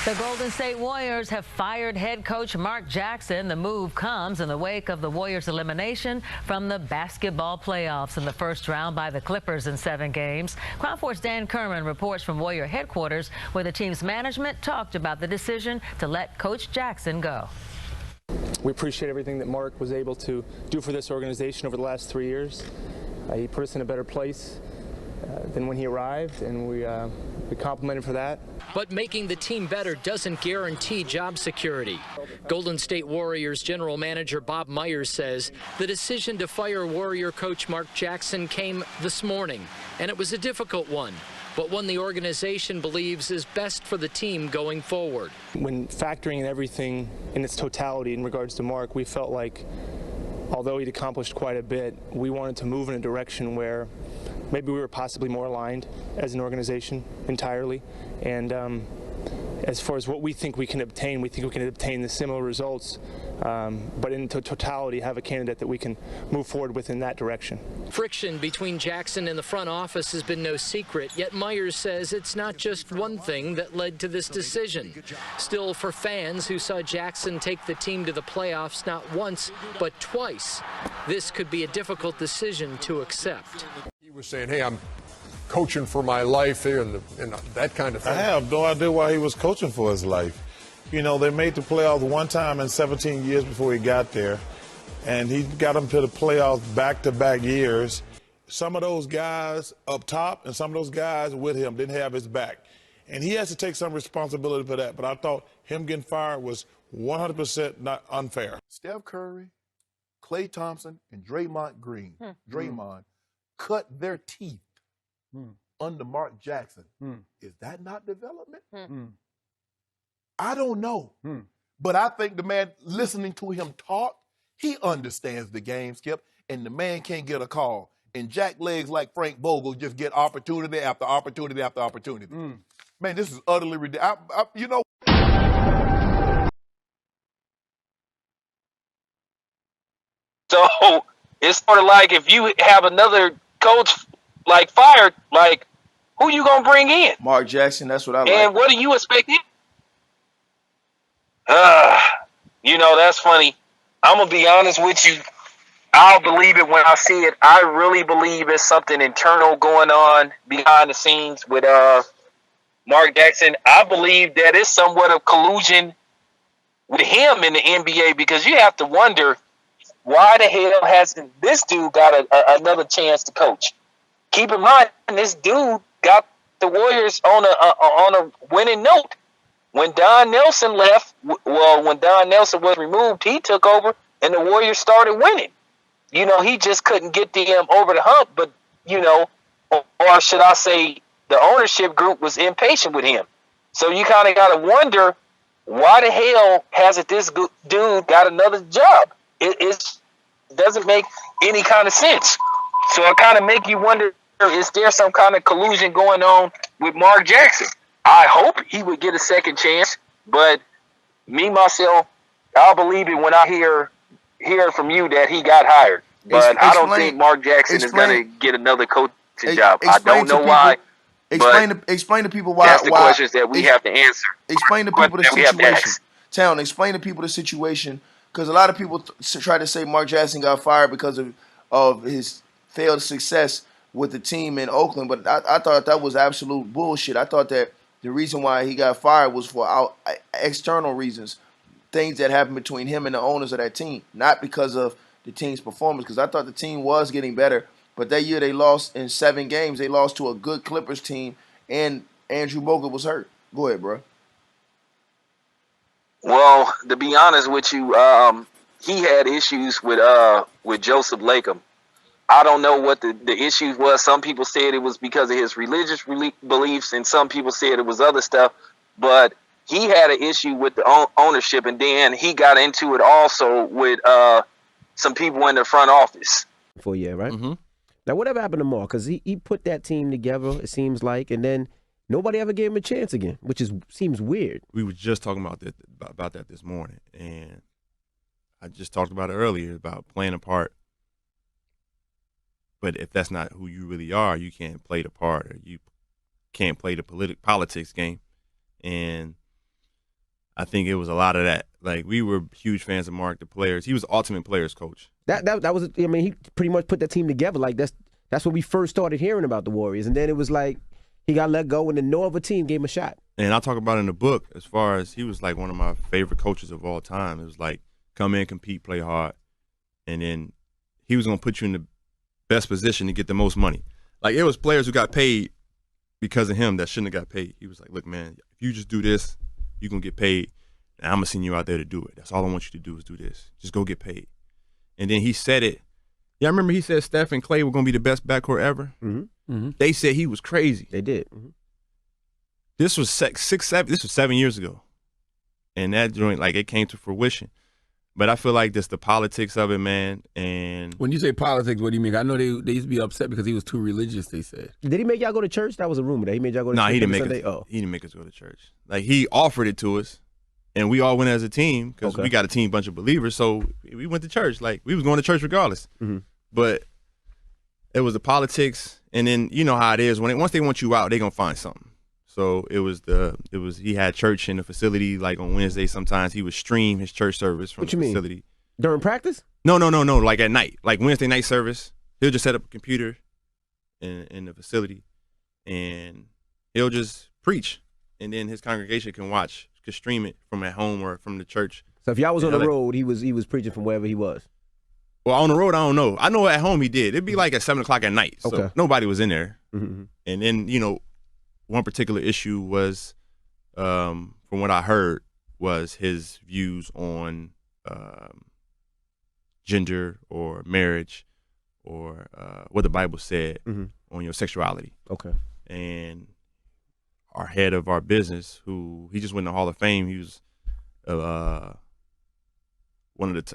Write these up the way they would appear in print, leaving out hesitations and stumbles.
The Golden State Warriors have fired head coach Mark Jackson. The move comes in the wake of the Warriors' elimination from the basketball playoffs in the first round by the Clippers in 7 games. Crime 4's Dan Kerman reports from Warrior headquarters, where the team's management talked about the decision to let Coach Jackson go. We appreciate everything that Mark was able to do for this organization over the last 3 years. He put us in a better place than when he arrived, and we compliment him for that. But making the team better doesn't guarantee job security. Golden State Warriors general manager Bob Myers says the decision to fire Warrior coach Mark Jackson came this morning, and it was a difficult one, but one the organization believes is best for the team going forward. When factoring in everything in its totality in regards to Mark, we felt like, although he'd accomplished quite a bit, we wanted to move in a direction where maybe we were possibly more aligned as an organization entirely. And as far as what we think we can obtain, we think we can obtain the similar results, but in totality have a candidate that we can move forward with in that direction. Friction between Jackson and the front office has been no secret, yet Myers says it's not just one thing that led to this decision. Still, for fans who saw Jackson take the team to the playoffs not once, but twice, this could be a difficult decision to accept. He was saying, hey, I'm coaching for my life here and that kind of thing. I have no idea why he was coaching for his life. You know, they made the playoffs one time in 17 years before he got there, and he got them to the playoffs back-to-back years. Some of those guys up top and some of those guys with him didn't have his back. And he has to take some responsibility for that. But I thought him getting fired was 100% not unfair. Steph Curry, Klay Thompson, and Draymond Green, Draymond, cut their teeth under Mark Jackson. Is that not development? I don't know. But I think the man, listening to him talk, he understands the game, Skip, and the man can't get a call. And jack legs like Frank Vogel just get opportunity after opportunity after opportunity. Man, this is utterly ridiculous. You know. So it's sort of like if you have another coach like fired, like who you gonna bring in? Mark Jackson. That's what I like. And what do you expect him? You know, that's funny. I'm gonna be honest with you. I'll believe it when I see it. I really believe it's something internal going on behind the scenes with Mark Jackson. I believe that it's somewhat of collusion with him in the NBA, because you have to wonder, why the hell hasn't this dude got another chance to coach? Keep in mind, this dude got the Warriors on a winning note. When Don Nelson left, when Don Nelson was removed, he took over and the Warriors started winning. You know, he just couldn't get them over the hump, but, you know, or should I say the ownership group was impatient with him. So you kind of got to wonder, why the hell hasn't this dude got another job? It doesn't make any kind of sense. So it kind of make you wonder, is there some kind of collusion going on with Mark Jackson? I hope he would get a second chance, but me, myself, I'll believe it when I hear from you that he got hired. But I don't think Mark Jackson is going to get another coaching job. I don't know why. Explain to people why. That's the questions that we have to answer. Explain to people the situation. Town, explain to people the situation, because a lot of people try to say Mark Jackson got fired because of his failed success with the team in Oakland, but I thought that was absolute bullshit. I thought that the reason why he got fired was for external reasons, things that happened between him and the owners of that team, not because of the team's performance, because I thought the team was getting better. But that year they lost in 7 games. They lost to a good Clippers team, and Andrew Bogut was hurt. Go ahead, bro. Well, to be honest with you, he had issues with Joseph Latham. I don't know what the issue was. Some people said it was because of his religious beliefs, and some people said it was other stuff. But he had an issue with the ownership, and then he got into it also with some people in the front office. For a year, right? Now, whatever happened to Mark? Because he put that team together, it seems like, and then nobody ever gave him a chance again, which seems weird. We were just talking about that this morning, and I just talked about it earlier about playing a part. But if that's not who you really are, you can't play the part, or you can't play the politics game. And I think it was a lot of that. Like, we were huge fans of Mark, the players. He was the ultimate players coach. That was, I mean, he pretty much put that team together. Like, that's when we first started hearing about the Warriors. And then it was like he got let go and then no other team gave him a shot. And I talk about it in the book as far as he was like one of my favorite coaches of all time. It was like, come in, compete, play hard. And then he was going to put you in the best position to get the most money. Like, it was players who got paid because of him that shouldn't have got paid. He was like, look, man, if you just do this, you're going to get paid. And I'm going to send you out there to do it. That's all I want you to do is do this. Just go get paid. And then he said it. Yeah, I remember he said Steph and Clay were going to be the best backcourt ever. They said he was crazy. They did. This was 7 years ago. And that joint, like, it came to fruition. But I feel like that's the politics of it, man. And when you say politics, what do you mean? I know they used to be upset because he was too religious, they said. Did he make y'all go to church? That was a rumor that he made y'all go to church. No, he didn't make Sunday? us. He didn't make us go to church. Like, he offered it to us, and we all went as a team because we got a team bunch of believers. So we went to church. Like, we was going to church regardless. But it was the politics, and then you know how it is once they want you out, they gonna find something. So he had church in the facility. Like, on Wednesday, sometimes he would stream his church service from the facility. Mean? During practice? No. Like at night, like Wednesday night service, he'll just set up a computer in the facility, and he'll just preach, and then his congregation can stream it from at home or from the church. So if y'all was on the road, he was preaching from wherever he was. Well, on the road, I don't know. I know at home he did. It'd be like at 7:00 at night, so nobody was in there. And then one particular issue was, from what I heard, was his views on gender or marriage or what the Bible said on your sexuality. Okay. And our head of our business, who he just went in the Hall of Fame, he was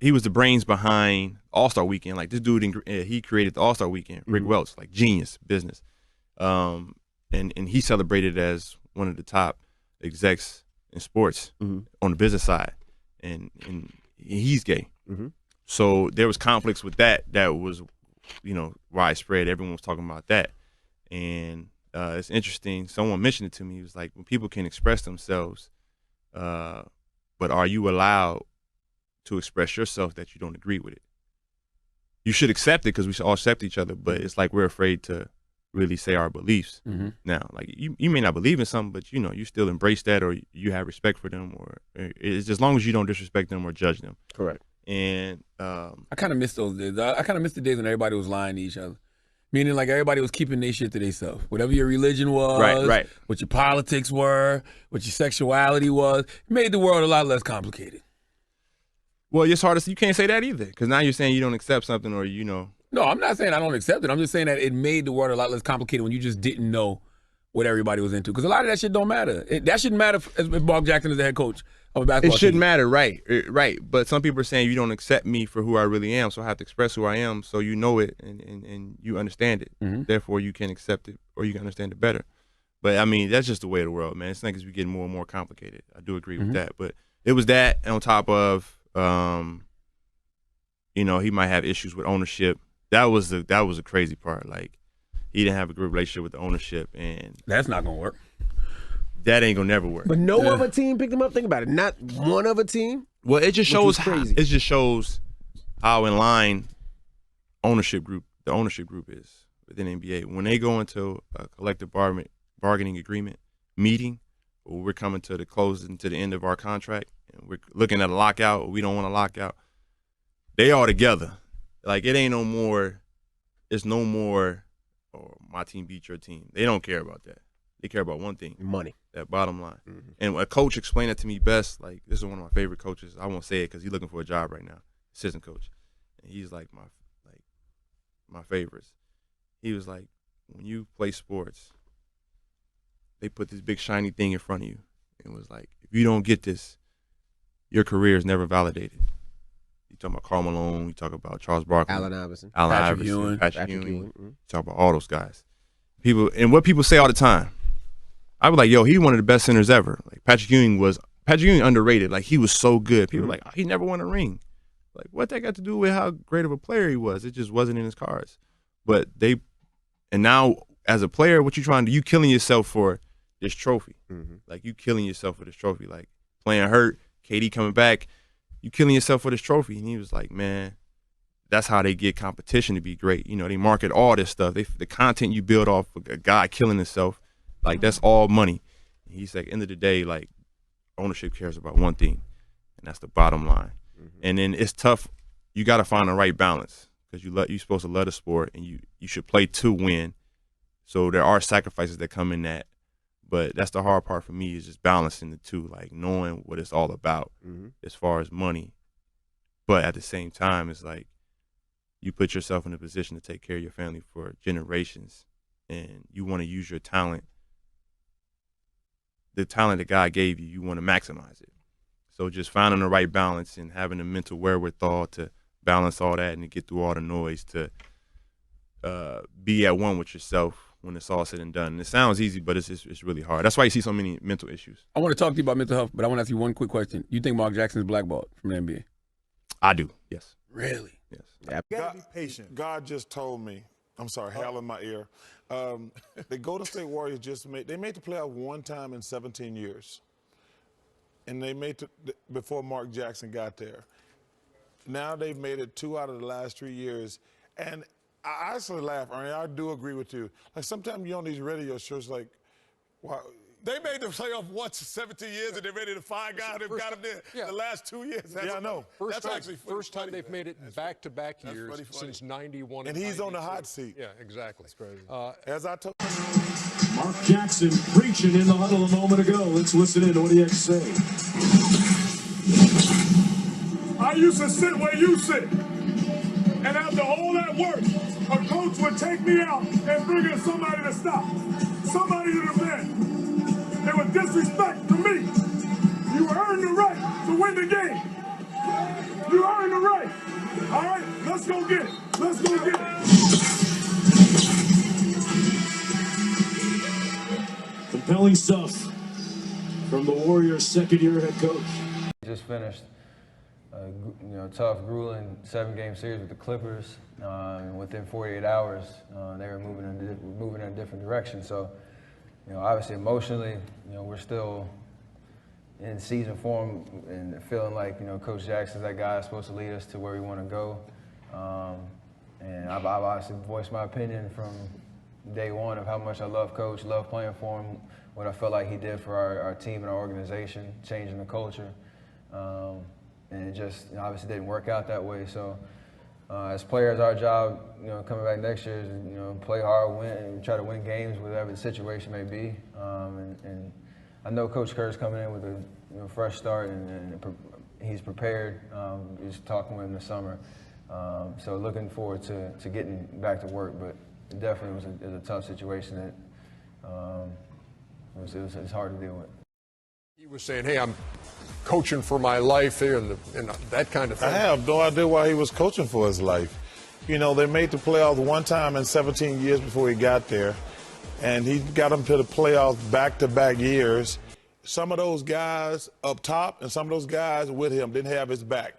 he was the brains behind All-Star Weekend. Like, this dude, he created the All-Star Weekend. Rick Welch, like, genius business. And he celebrated as one of the top execs in sports on the business side, and he's gay. So there was conflicts with that was, widespread. Everyone was talking about that, and it's interesting. Someone mentioned it to me. He was like, when people can express themselves, but are you allowed to express yourself that you don't agree with it? You should accept it because we should all accept each other, but it's like we're afraid to really say our beliefs. Now, like, you may not believe in something, but you still embrace that, or you have respect for them, or it's as long as you don't disrespect them or judge them. Correct. And I kind of miss those days. I kind of miss the days when everybody was lying to each other, meaning like everybody was keeping their shit to themselves. Whatever your religion was, right. What your politics were, what your sexuality was, it made the world a lot less complicated. Well, it's hard to you can't say that either, because now you're saying you don't accept something, or No, I'm not saying I don't accept it. I'm just saying that it made the world a lot less complicated when you just didn't know what everybody was into. Because a lot of that shit don't matter. That shouldn't matter if Mark Jackson is the head coach of a basketball team. It shouldn't matter, right. But some people are saying you don't accept me for who I really am, so I have to express who I am so you know it and you understand it. Therefore, you can accept it or you can understand it better. But, I mean, that's just the way of the world, man. It's like as we get more and more complicated. I do agree with that. But it was that on top of, he might have issues with ownership. That was the crazy part. Like, he didn't have a good relationship with the ownership, and that's not gonna work. That ain't gonna never work. But no other team picked him up. Think about it. Not one other team. Well, it just shows how in line the ownership group is within NBA. When they go into a collective bargaining agreement meeting, or we're coming to the closing to the end of our contract, and we're looking at a lockout, or we don't want to lock out, they all together. Like, it ain't no more. It's no more. Or my team beat your team. They don't care about that. They care about one thing: money. That bottom line. And a coach explained it to me best. Like, this is one of my favorite coaches. I won't say it because he's looking for a job right now. Assistant coach, and he's like my favorites. He was like, when you play sports, they put this big shiny thing in front of you, and was like, if you don't get this, your career is never validated. You talk about Karl Malone, you talk about Charles Barkley, Allen Iverson, Patrick Ewing. You talk about all those guys. What people say all the time. I was like, yo, he's one of the best centers ever. Like, Patrick Ewing underrated. Like, he was so good. People were like, oh, he never won a ring. Like, what that got to do with how great of a player he was? It just wasn't in his cards. But now as a player, what you trying to do? You killing yourself for this trophy. Like, you killing yourself for this trophy. Like, playing hurt, KD coming back, you killing yourself for this trophy. And he was like, man, that's how they get competition to be great. You know, they market all this stuff. The content you build off of a guy killing himself, like that's all money. And he's like, end of the day, like ownership cares about one thing, and that's the bottom line. And then it's tough. You got to find the right balance because you're supposed to love the sport and you should play to win. So there are sacrifices that come in that. But that's the hard part for me is just balancing the two, like knowing what it's all about as far as money. But at the same time, it's like you put yourself in a position to take care of your family for generations and you want to use your talent. The talent that God gave you, you want to maximize it. So just finding the right balance and having the mental wherewithal to balance all that and to get through all the noise to be at one with yourself when it's all said and done. And it sounds easy, but it's really hard. That's why you see so many mental issues. I want to talk to you about mental health, but I want to ask you one quick question. You think Mark Jackson is blackballed from the NBA? I do, yes. Really? Yes. You gotta be patient. God just told me, I'm sorry, hail in my ear. The Golden State Warriors made the playoff one time in 17 years. And they made it before Mark Jackson got there. Now they've made it 2 out of the last 3 years. And I actually laugh, Ernie. I do agree with you. Like sometimes you're on these radio shows like, wow. They made the playoff once in 17 years, and they're ready to find guys that got them there the last 2 years. Yeah, I know. First time they've made it back-to-back years since 91. And he's on the hot seat. Yeah, exactly. That's crazy. As I told Mark Jackson preaching in the huddle a moment ago. Let's listen in to what he had to say. I used to sit where you sit. And after all that work, a coach would take me out and bring in somebody to stop, somebody to defend. It was disrespect to me. You earned the right to win the game. You earned the right. All right, let's go get it. Let's go get it. Compelling stuff from the Warriors' second-year head coach. Just finished tough, grueling 7-game series with the Clippers. And within 48 hours, they were moving in a different direction. So, obviously emotionally, we're still in season form and feeling like, Coach Jackson's that guy that's supposed to lead us to where we want to go. And I've obviously voiced my opinion from day one of how much I love Coach, love playing for him, what I felt like he did for our team and our organization, changing the culture. And it just obviously didn't work out that way. So as players, our job, coming back next year is, play hard, win, and try to win games, whatever the situation may be. And I know Coach Kerr's coming in with a fresh start, and he's prepared. Just talking with him this summer. So looking forward to getting back to work. But it definitely was a tough situation that it was hard to deal with. He was saying, hey, I'm coaching for my life here and that kind of thing. I have no idea why he was coaching for his life. They made the playoffs one time in 17 years before he got there, and he got them to the playoffs back-to-back years. Some of those guys up top and some of those guys with him didn't have his back.